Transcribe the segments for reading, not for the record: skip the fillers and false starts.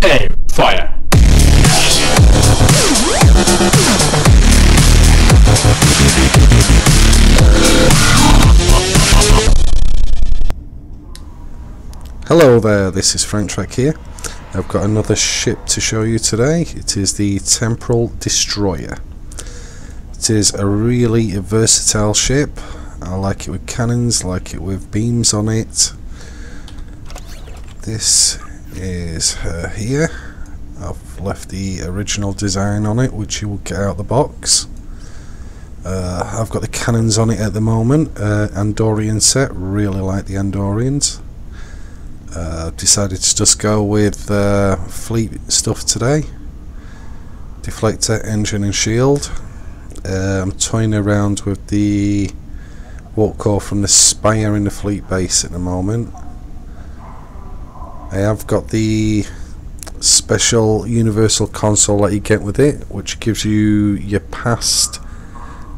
Hey, fire! Hello there, this is Frank Trek here. I've got another ship to show you today. It is the Temporal Destroyer. It is a really versatile ship. I like it with cannons, like it with beams on it. This is her here. I've left the original design on it, which you will get out of the box. I've got the cannons on it at the moment. Andorian set, really like the Andorians. Decided to just go with fleet stuff today. Deflector, engine and shield. I'm toying around with the warp core from the Spire in the fleet base at the moment. I have got the special universal console that you get with it, which gives you your past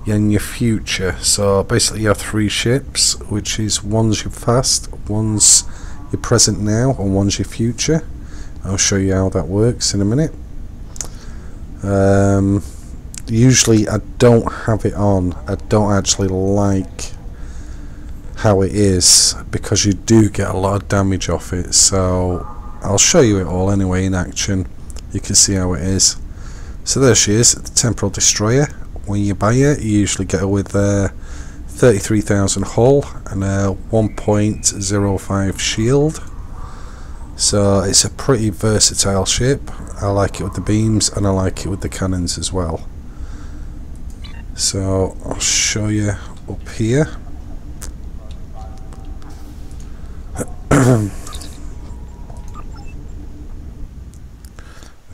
and your future. So basically you have three ships, which is one's your past, one's your present now, and one's your future. I'll show you how that works in a minute. Usually I don't have it on. I don't actually like how it is because you do get a lot of damage off it, so I'll show you it all anyway in action. You can see how it is. So there she is, the Temporal Destroyer. When you buy it, you usually get her with 33,000 hull and a 1.05 shield. So it's a pretty versatile ship. I like it with the beams and I like it with the cannons as well. So I'll show you up here.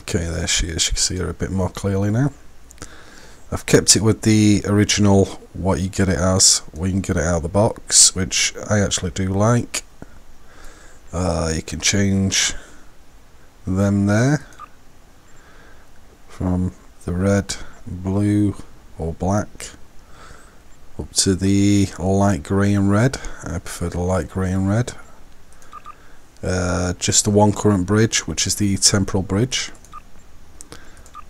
Okay, there she is. You can see her a bit more clearly now. I've kept it with the original what you get it as, when you can get it out of the box, which I actually do like. You can change them there from the red, blue or black up to the light grey and red. I prefer the light grey and red. Just the one current bridge, which is the temporal bridge.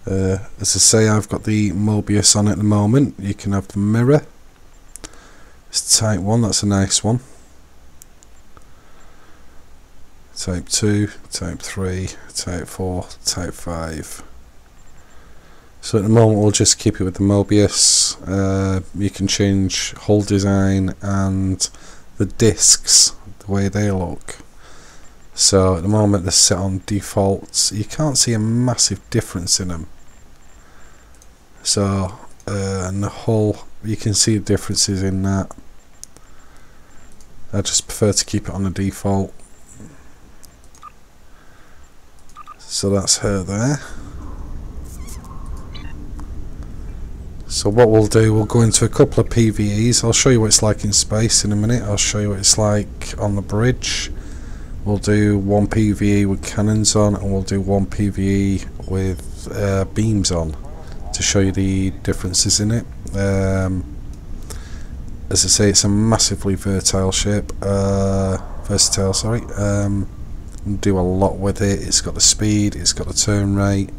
As I say, I've got the Mobius on at the moment. You can have the mirror. It's type 1, that's a nice one. Type 2, type 3, type 4, type 5. So at the moment we'll just keep it with the Mobius. You can change hull design and the discs, the way they look. So at the moment they're set on defaults. You can't see a massive difference in them. So and the hull, you can see the differences in that. I just prefer to keep it on the default. So that's her there. So what we'll do, we'll go into a couple of PvEs. I'll show you what it's like in space in a minute. I'll show you what it's like on the bridge. We'll do one PvE with cannons on, and we'll do one PvE with beams on to show you the differences in it. As I say, it's a massively versatile ship. Do a lot with it. It's got the speed, it's got the turn rate.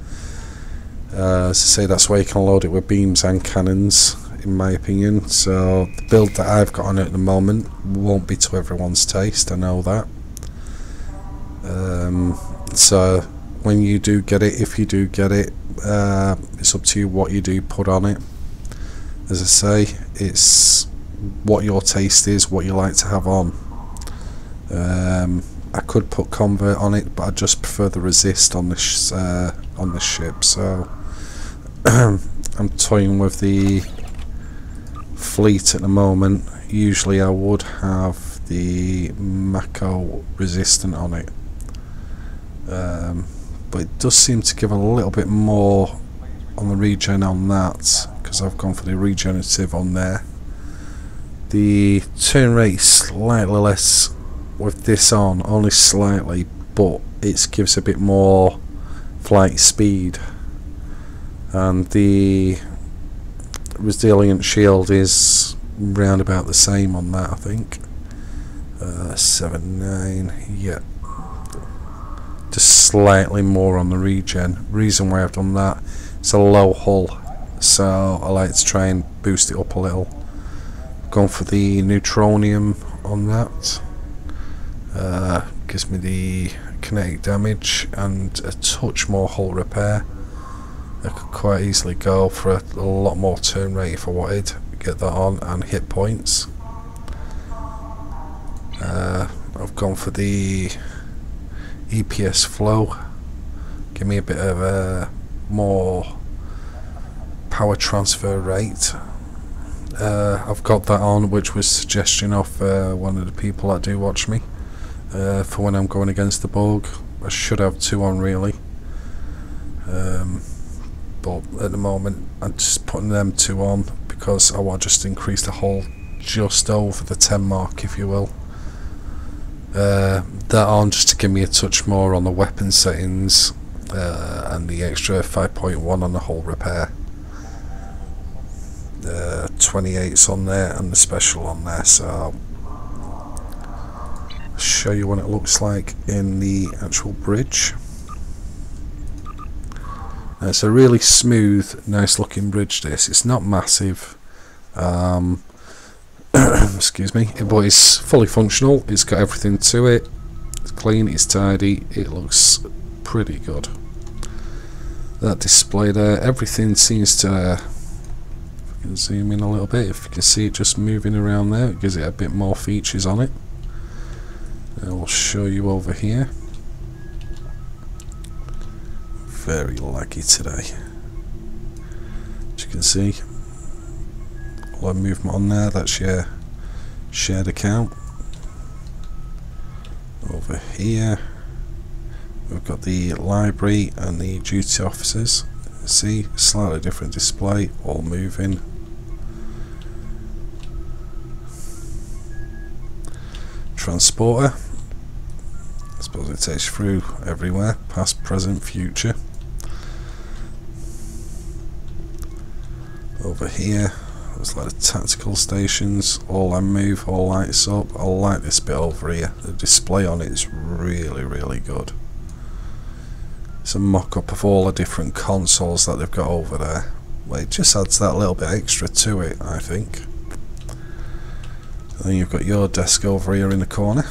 As I say, that's why you can load it with beams and cannons, in my opinion. So the build that I've got on it at the moment won't be to everyone's taste, I know that. So when you do get it, if you do get it, it's up to you what you do put on it. As I say, it's what your taste is, what you like to have on. I could put convert on it, but I just prefer the resist on this ship. So I'm toying with the fleet at the moment. Usually I would have the Mako resistant on it. But it does seem to give a little bit more on the regen on that, because I've gone for the regenerative on there. The turn rate slightly less with this on, only slightly, but it gives a bit more flight speed, and the resilient shield is round about the same on that, I think. 7.9, yeah. just slightly more on the regen. Reason why I've done that, it's a low hull, so I like to try and boost it up a little. Gone for the neutronium on that. Gives me the kinetic damage and a touch more hull repair. I could quite easily go for a lot more turn rate if I wanted. Get that on, and hit points. I've gone for the EPS flow. Give me a bit of a more power transfer rate. I've got that on, which was suggestion of one of the people that do watch me, for when I'm going against the Borg. I should have 2 on really, but at the moment I'm just putting them 2 on because I want to just increase the hull just over the 10 mark, if you will. That on just to give me a touch more on the weapon settings, and the extra 5.1 on the hull repair. 28's on there and the special on there, so I'll show you what it looks like in the actual bridge. It's a really smooth, nice looking bridge this. It's not massive, excuse me, but it's fully functional. It's got everything to it. It's clean, it's tidy, it looks pretty good. That display there, everything seems to, if I can zoom in a little bit, if you can see it just moving around there, it gives it a bit more features on it. I'll show you over here. Very laggy today. As you can see, a lot of movement on there. That's your shared account. Over here we've got the library and the duty officers. See, slightly different display, all moving. Transporter, I suppose it takes you through everywhere, past, present, future. Over here there's like the tactical stations, all I move, all lights up. I like this bit over here, the display on it is really good. It's a mock-up of all the different consoles that they've got over there. Well, it just adds that little bit extra to it, I think. And then you've got your desk over here in the corner.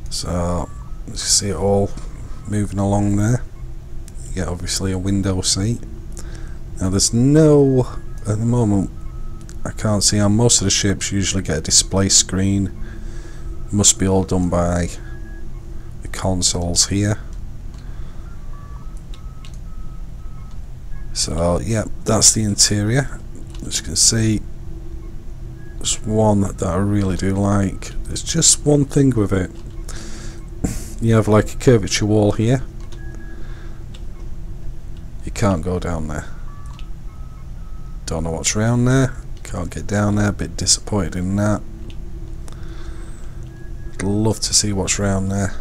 So, as you see it all moving along there. You get obviously a window seat. Now there's no, at the moment, I can't see how most of the ships usually get a display screen. Must be all done by the consoles here. So yeah, that's the interior. As you can see, there's one that I really do like. There's just one thing with it. You have like a curvature wall here. You can't go down there. Don't know what's around there. Can't get down there. A bit disappointed in that. I'd love to see what's around there.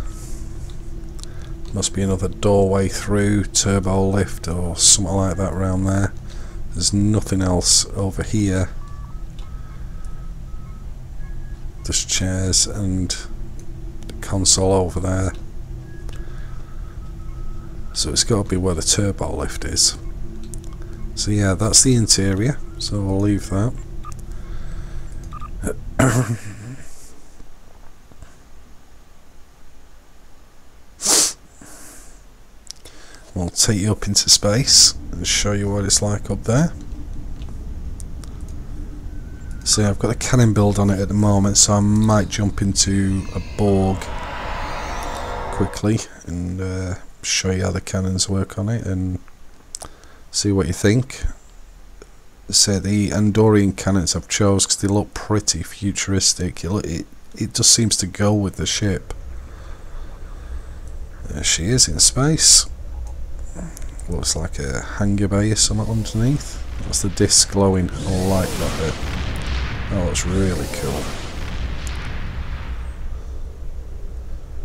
Must be another doorway through, turbo lift or something like that around there. There's nothing else over here. Just chairs and the console over there. So it's got to be where the turbo lift is. So yeah, that's the interior. So we'll leave that. We'll take you up into space and show you what it's like up there. So I've got a cannon build on it at the moment, so I might jump into a Borg quickly and show you how the cannons work on it and see what you think. So the Andorian cannons I've chose because they look pretty futuristic. It just seems to go with the ship. There she is in space. Looks like a hangar bay or something underneath. That's the disc glowing. I like that bit. That looks really cool.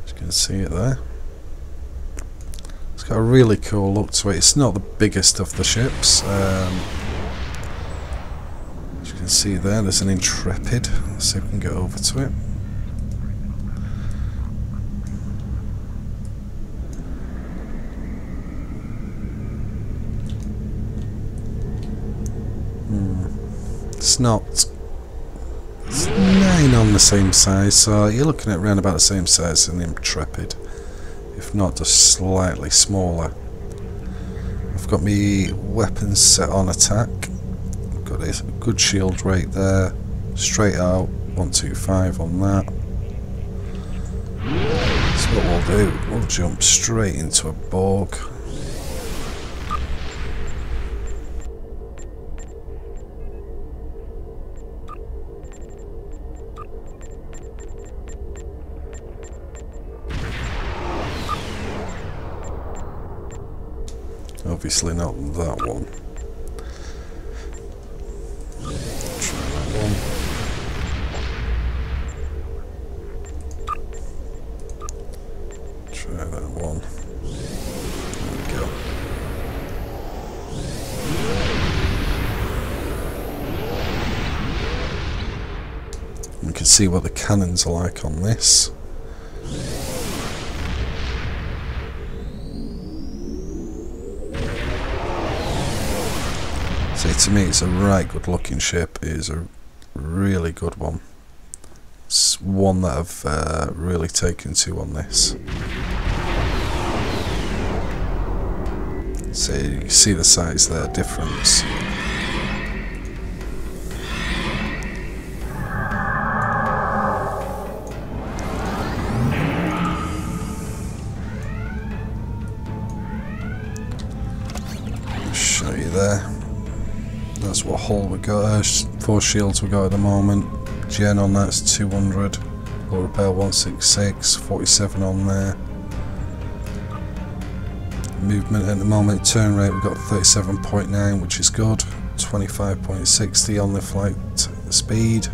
You can see it there. It's got a really cool look to it. It's not the biggest of the ships. As you can can see there's an Intrepid. Let's see if we can get over to it. It's not. It's 9 on the same size, so you're looking at around about the same size as an Intrepid, if not just slightly smaller. I've got my weapons set on attack. I've got a good shield rate there, straight out 125 on that. So what we'll do, we'll jump straight into a Borg. Obviously not that one. Try that one. Try that one. There we go. We can see what the cannons are like on this. See, to me it's a right good looking ship. It is a really good one. It's one that I've really taken to on this. So you can see the size there, difference. I'll show you there. That's what hull we got, 4 shields we got at the moment. Gen on that's 200, hull repair 166, 47 on there. Movement at the moment, turn rate we've got 37.9, which is good. 25.60 on the flight speed.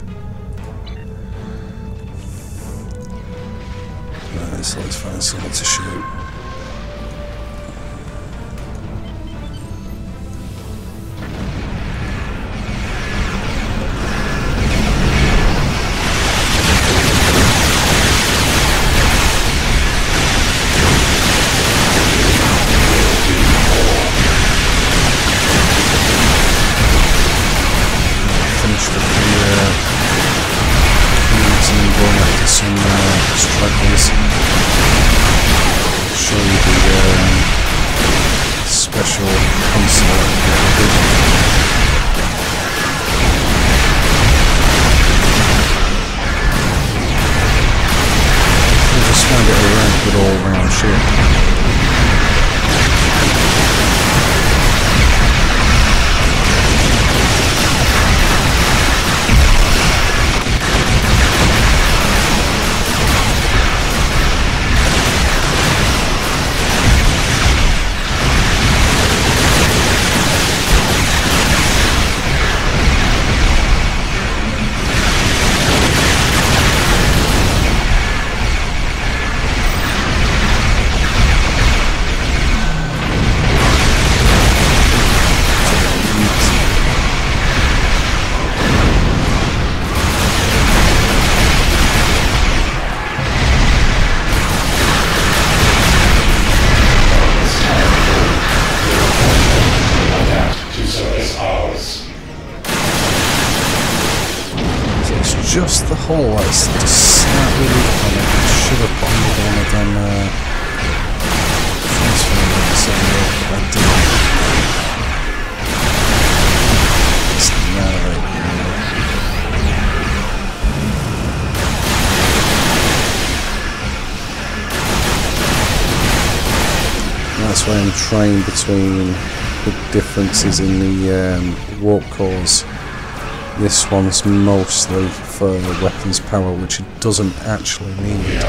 Right, so let's find someone to shoot. Show you the special console. I just find it a really good all-round ship. Just the hull that's just slightly weak on it. Should have bombed one of them transformers on the Just annihilate That's why I'm trying between the differences in the warp cores. This one's mostly for weapons power, which it doesn't actually need.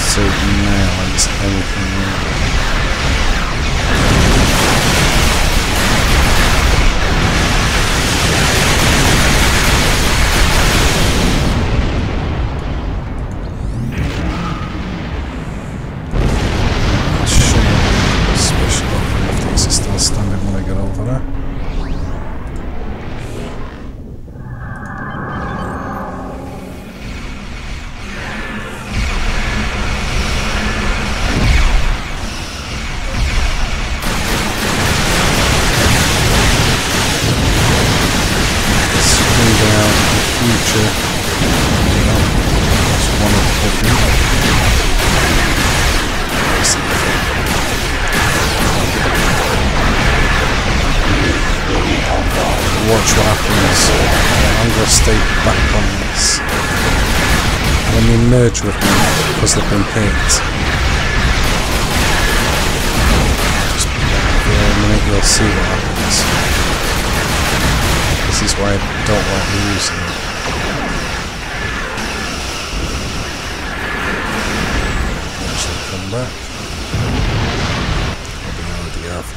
So now it's anything. That's one of the things. Watch what happens. I'm going to stay back on this. When they merge with me, because they've been hit, just for a minute, you'll see what happens. This is why I don't like using it. Actually come back. What do we already have?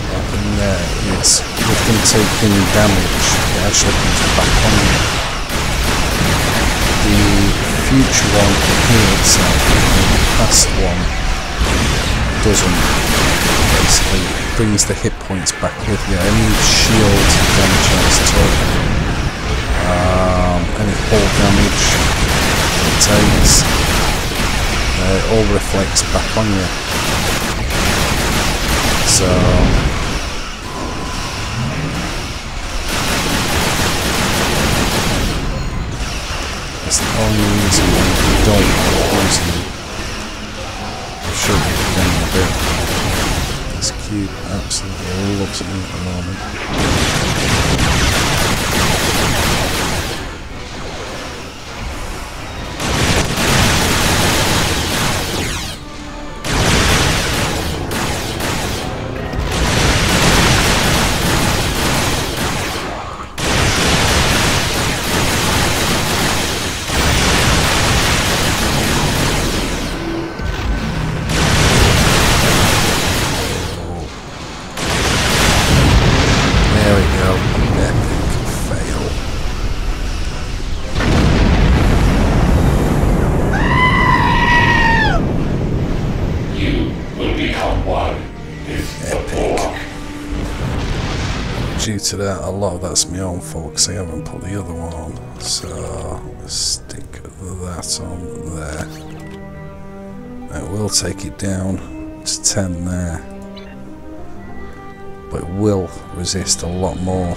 Up in there is, with them taking damage, it actually comes back on you. The future one can heal itself, the past one doesn't. Basically, it brings the hit points back with you. Any shield damage that is took, any hull damage it takes, it all reflects back on you. So that's the only reason why you don't poison them. I'll show you again in a bit. This cube absolutely loves me at the moment. Due to that, a lot of that's my own fault because I haven't put the other one on. So let's stick that on there. It will take it down to 10 there, but it will resist a lot more.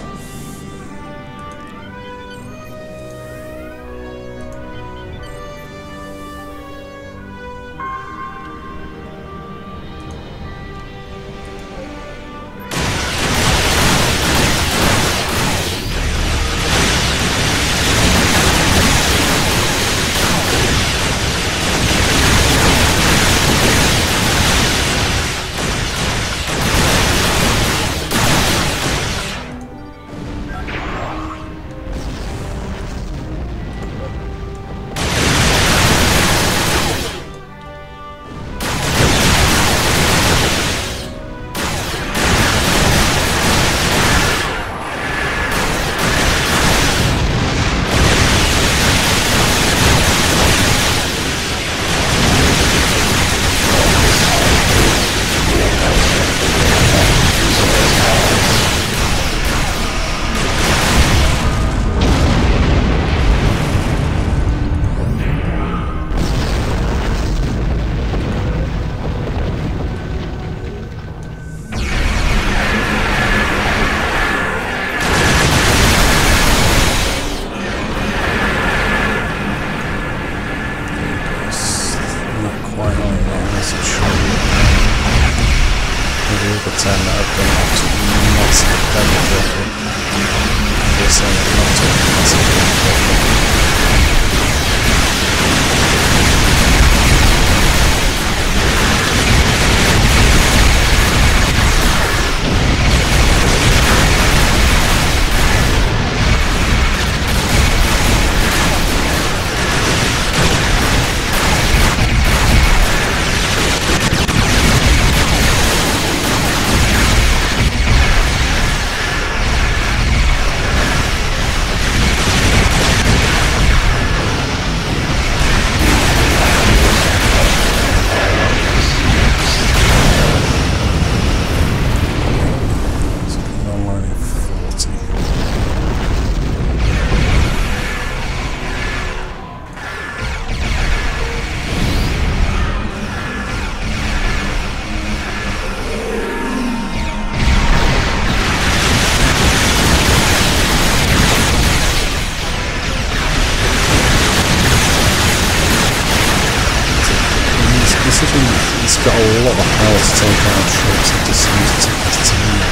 got a lot of power to take out ships. It just seems to take its time.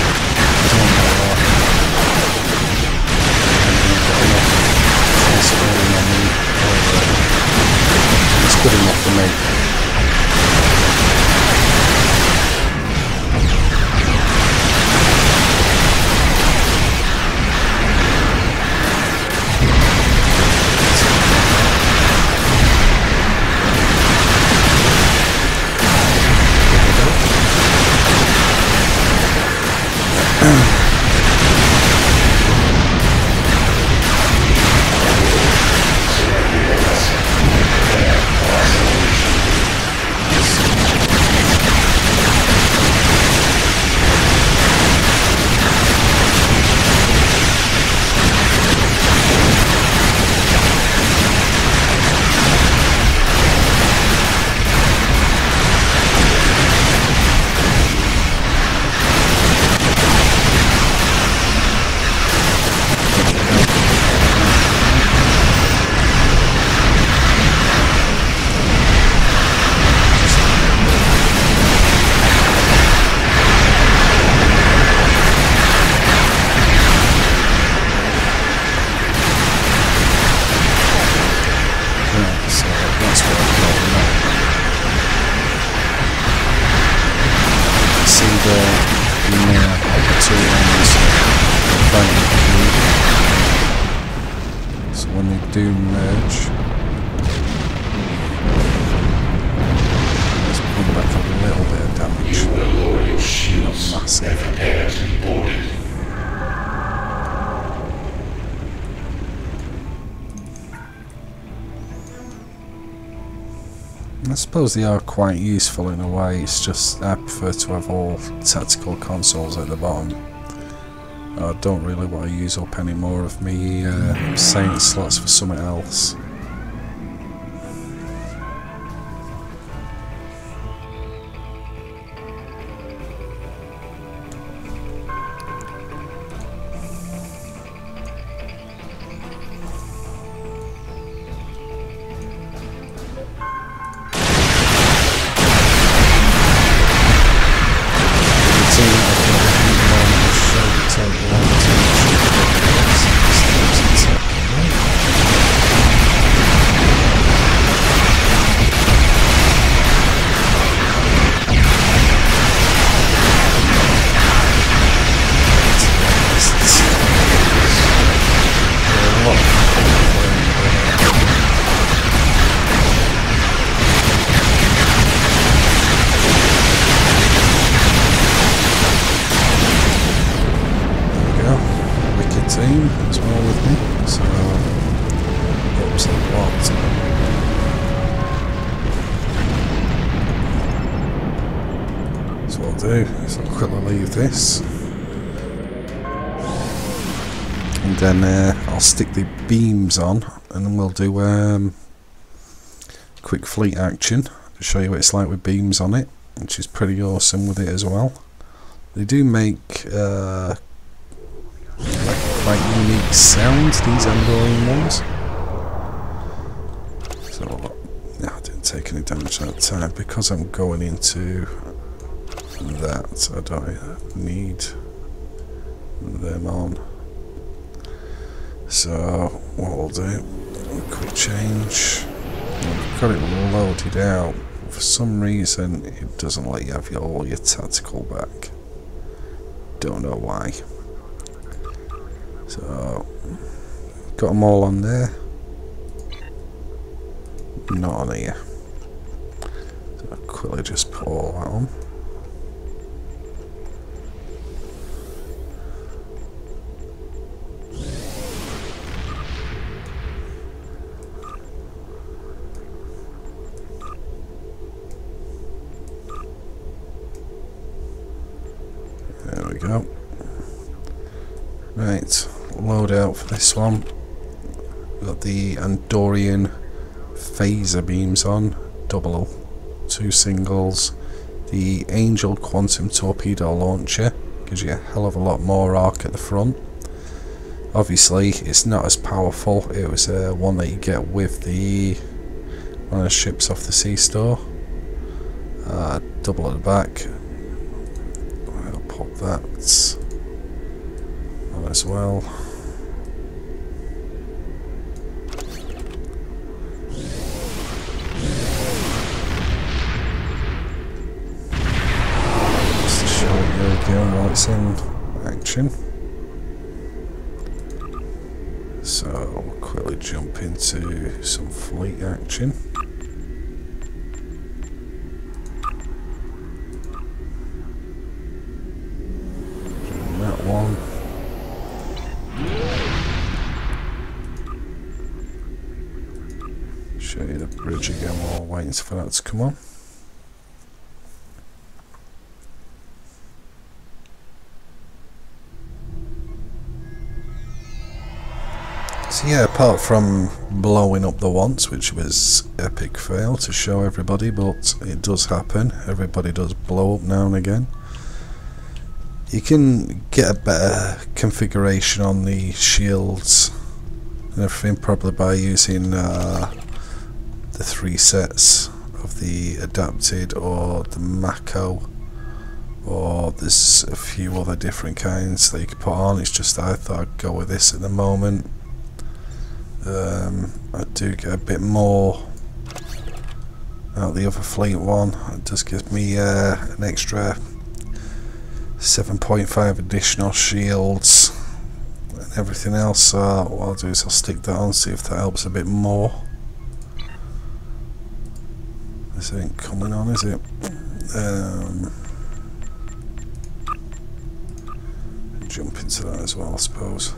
I don't know why. I've got enough transferring on me. It's good enough for me. So when they do merge, let's bring back a little bit of damage. Not massive. I suppose they are quite useful in a way. It's just I prefer to have all tactical consoles at the bottom. I don't really want to use up any more of me Saint slots for something else. Team as well with me, so helps a lot. So what I'll do is I'll quickly leave this, and then I'll stick the beams on, and then we'll do quick fleet action to show you what it's like with beams on it, which is pretty awesome with it as well. They do make quite unique sounds, these Andorian ones. So yeah, I didn't take any damage that time because I'm going into that. I don't need them on. So what we'll do, a quick change. I've got it loaded out. For some reason, it doesn't let you have all your tactical back. Don't know why. So, got them all on there, not on here. So I'll quickly just put all that on. There we go. Right. Load out for this one. We've got the Andorian phaser beams on, double, 2 singles. The Angel quantum torpedo launcher gives you a hell of a lot more arc at the front. Obviously it's not as powerful. It was one that you get with the one of the ships off the sea store. Double at the back. I'll pop that on as well. Just to show you again while it's in action. So we'll quickly jump into some fleet action. One. Show you the bridge again while we're waiting for that to come on. So yeah, apart from blowing up the once, which was epic fail to show everybody, but it does happen. Everybody does blow up now and again. You can get a better configuration on the shields and everything, probably by using the 3 sets of the adapted or the Mako, or there's a few other different kinds that you can put on. It's just I thought I'd go with this at the moment. I do get a bit more out of the other fleet one. It does give me an extra 7.5 additional shields and everything else, so what I'll do is I'll stick that on, see if that helps a bit more. This ain't coming on, is it? Jump into that as well, I suppose.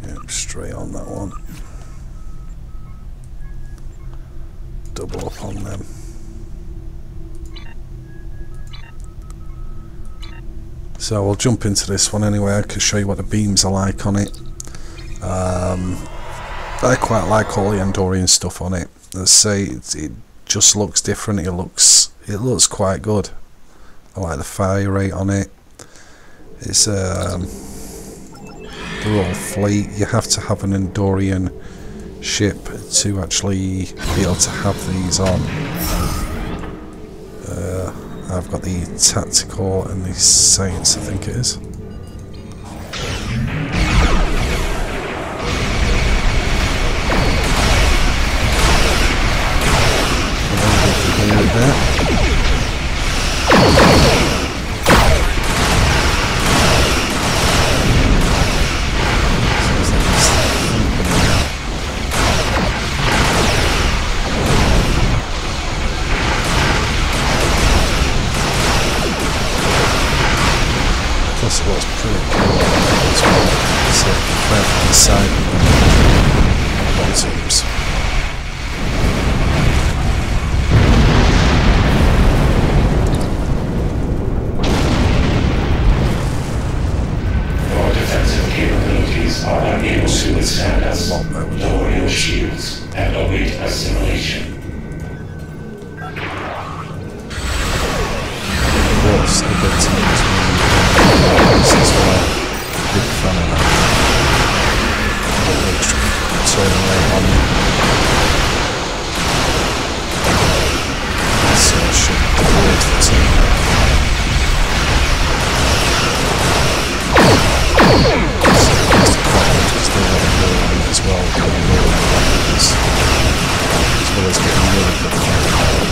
Yep, straight on that one. Double up on them. So we'll jump into this one anyway. I can show you what the beams are like on it. I quite like all the Andorian stuff on it. Let's say it just looks different. It looks quite good. I like the fire rate on it. It's the whole fleet. You have to have an Andorian ship to actually be able to have these on. I've got the tactical and the science, I think it is. Plus it was pretty cool as well. So right from the side of the teams. Your defensive capabilities are unable to withstand us. Lower your shields and await assimilation. Of course, the good teams as well. Big fan of that. Turn right on me. So I should avoid the team. So it's quite interesting what I'm doing as well. As well as getting really good firepower.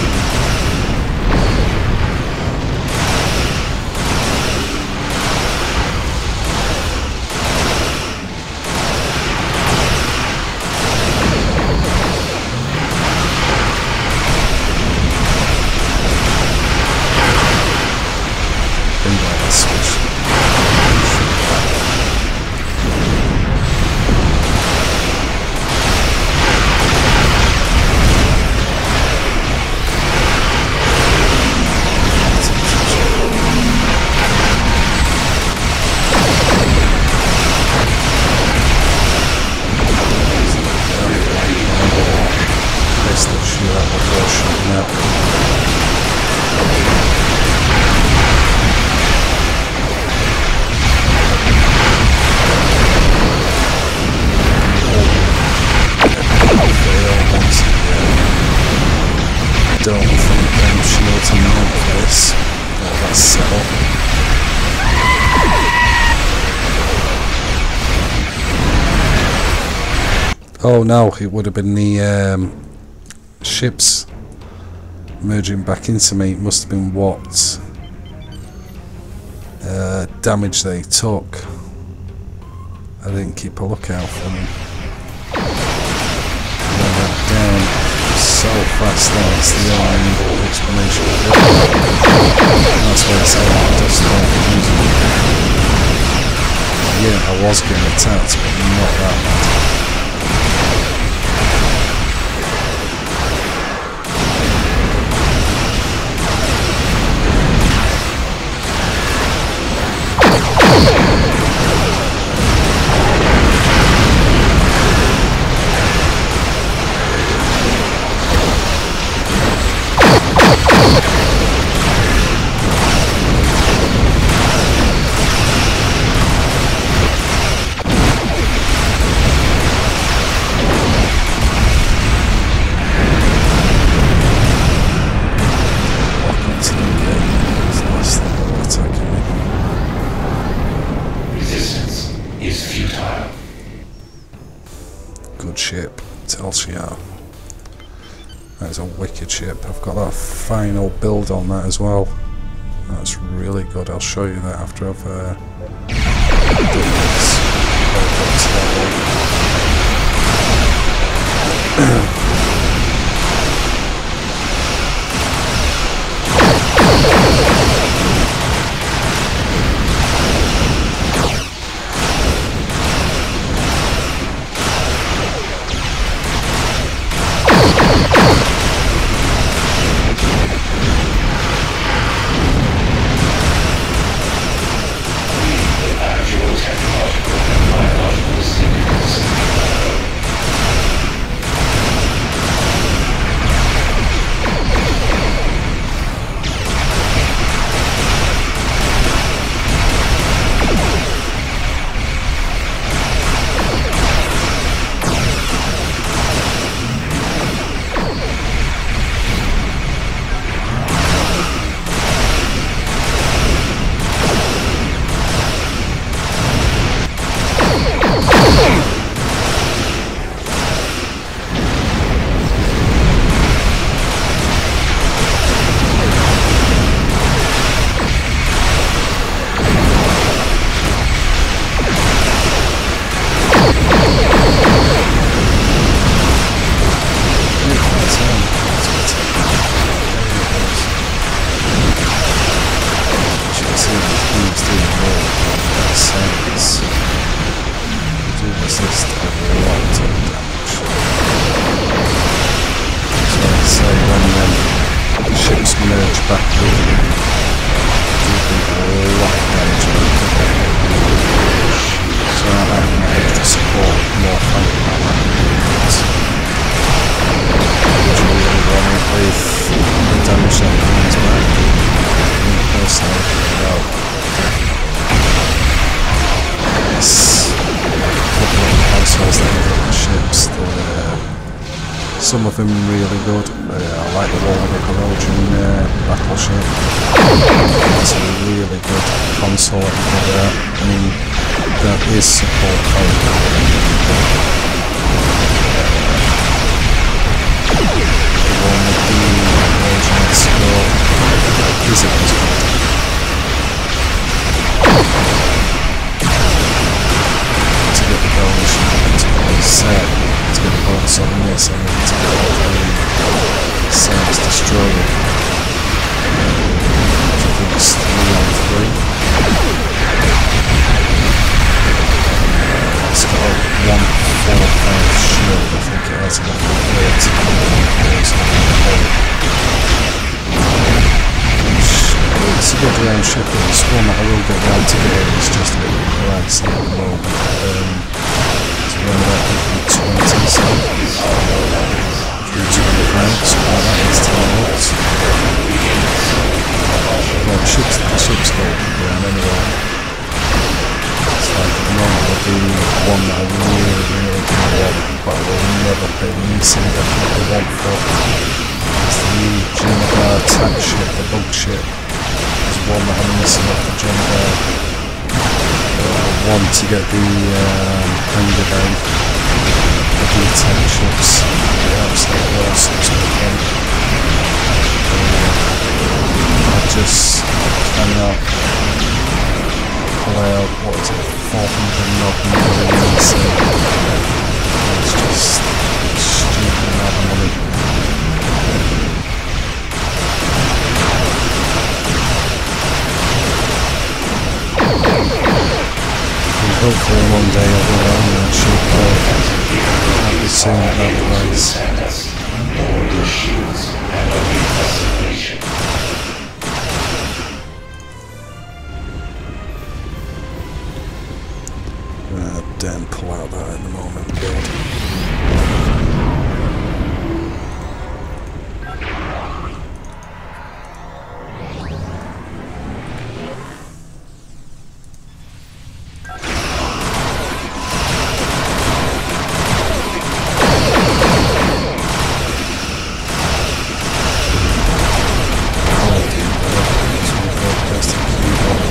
Oh no, it would have been the ships merging back into me. It must have been what damage they took. I didn't keep a lookout for them. They went down so fast. That's the only explanation. That's why it's all dust like yeah, I was getting attacked, but not that bad. Ship, tells you. That is a wicked ship. I've got that final build on that as well. That's really good. I'll show you that after I've done this. Some of them really good. I like the one with the Corrosion battleship. It's a really good console. I mean, there is support for it. The one with the Corrosion scope isn't as good. To get the bonus, you need to be set. To get the bonus on this, I need to get the Sam's Destroyer, which I think is 3 on 3. It's got a 145 shield, I think it has enough weight to it's a good round ship, but it's one that I will get round to get. It's just a bit pricey at the moment. It's around about 20, so through 20 francs, that is 10 lots. Well, the ship's gold around anyway. It's like at the moment would be one that I really do want, but I will never pay the leasing that I want for. It's the Geneva attack ship, the bug ship. There's one that I'm missing off the Geneva. One to get the Hunger Bay. the V10 chips. They're absolutely awesome to look at. I just cannot pull out, what is it, 400 odd million, so it's just a stupid amount of money. And hopefully one day I will own that ship, I'll be soon at that place. Lower your shields and await destination. Damn, pull out that at the moment, God.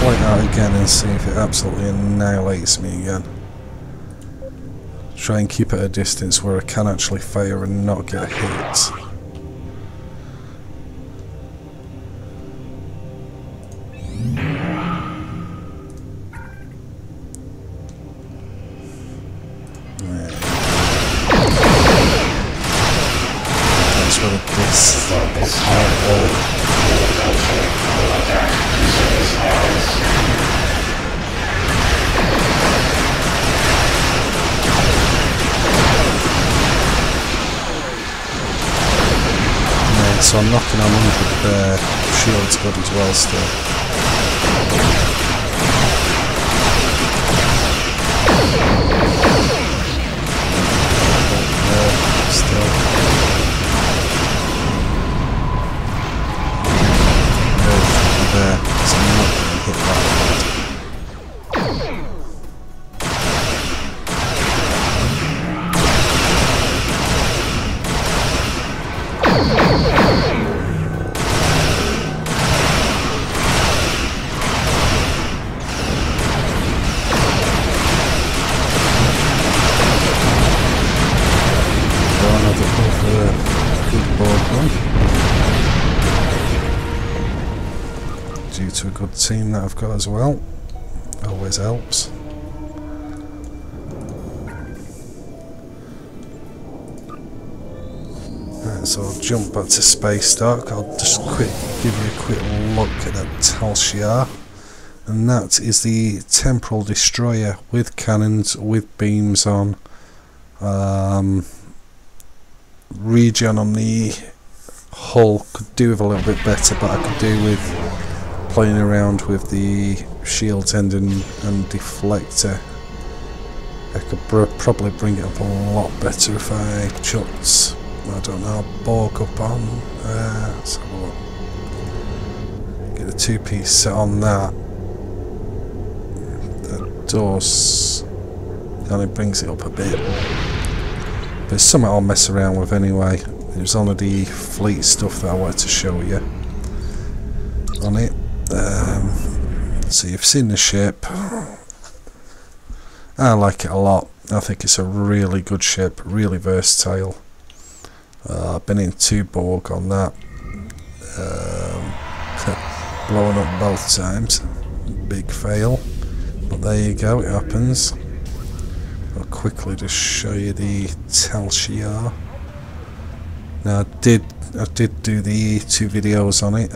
Point out again and see if it absolutely annihilates me again. Try and keep it at a distance where I can actually fire and not get hit. That's where this so I'm knocking on 100 shields good as well still. Still. There, so I'm not going to hit that. Due to a good team that I've got as well, always helps. Right, so I'll jump back to Space Dock. I'll just give you a quick look at that Tal Shiar, and that is the temporal destroyer with cannons, with beams on. Regen on the hull could do with a little bit better, but I could do with playing around with the shield end and deflector. I could probably bring it up a lot better if I chucked, I don't know, Borg up on. Let's have a look. Get the two-piece set on that. That does, only brings it up a bit. But it's something I'll mess around with anyway. It was only the fleet stuff that I wanted to show you on it. So you've seen the ship. I like it a lot. I think it's a really good ship, really versatile. I've been in 2 Borg on that. Blowing up both times. Big fail. But there you go, it happens. I'll quickly just show you the Tal Shiar. Now I did do the 2 videos on it.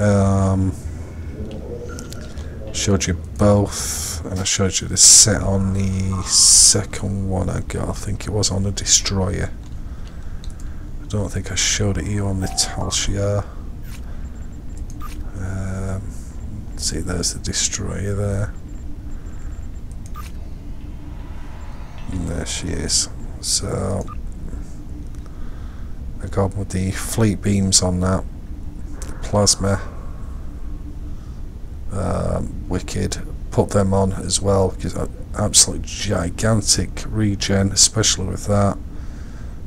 Showed you both, and I showed you the set on the second one I got. I think it was on the destroyer. I don't think I showed it you on the Tal Shiar. See, there's the destroyer there. And there she is. So I got with the fleet beams on that, the plasma, wicked. Put them on as well because absolute gigantic regen, especially with that.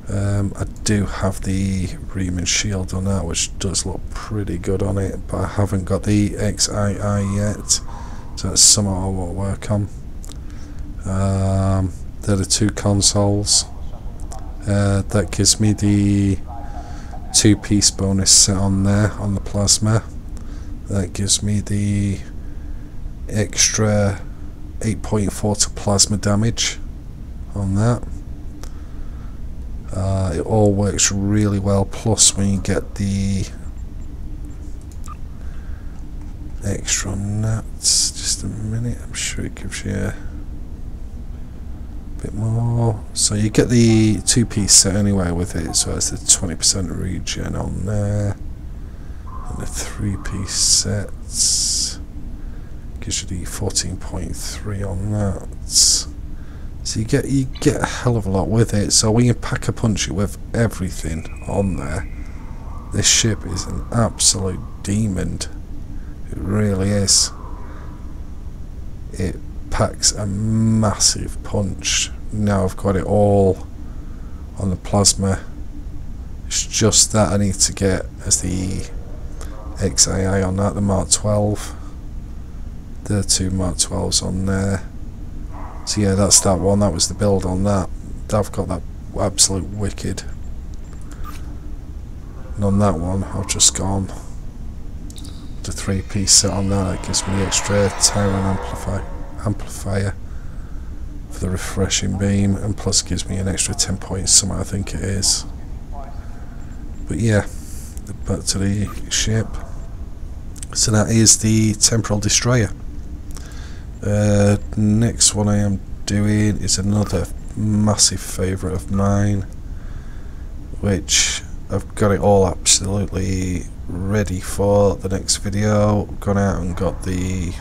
I do have the Riemann shield on that, which does look pretty good on it, but I haven't got the XII yet, so that's something I will work on. They're the 2 consoles. That gives me the 2-piece bonus set on there on the plasma. That gives me the extra 8.4 to plasma damage on that. It all works really well, plus when you get the extra on that, just a minute, I'm sure it gives you a bit more. So you get the 2-piece set anyway with it, so it's the 20% regen on there, and the 3-piece sets gives you the 14.3 on that. So you get a hell of a lot with it. So when you pack a punch it with everything on there, this ship is an absolute demon. It really is. It packs a massive punch. Now I've got it all on the plasma. It's just that I need to get as the XAI on that, the Mark 12. There are 2 Mark 12s on there. So yeah, that's that one. That was the build on that. I've got that absolute wicked. And on that one, I've just gone the 3-piece set on that. That gives me the extra Tyrant amplifier for the refreshing beam, and plus gives me an extra 10 points, something I think it is. But yeah, back to the ship. So that is the Temporal Destroyer. Next one I am doing is another massive favourite of mine, which I've got it all absolutely ready for the next video. Gone out and got the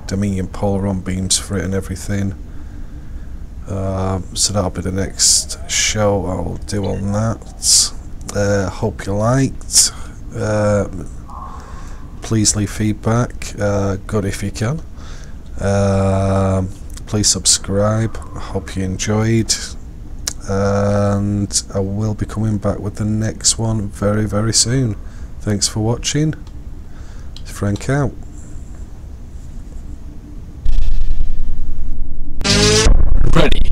Dominion Polaron beams for it and everything. So that'll be the next show I'll do on that. Hope you liked. Please leave feedback, good if you can. Please subscribe. I hope you enjoyed, and I will be coming back with the next one very, very soon. Thanks for watching. Frank out. Ready.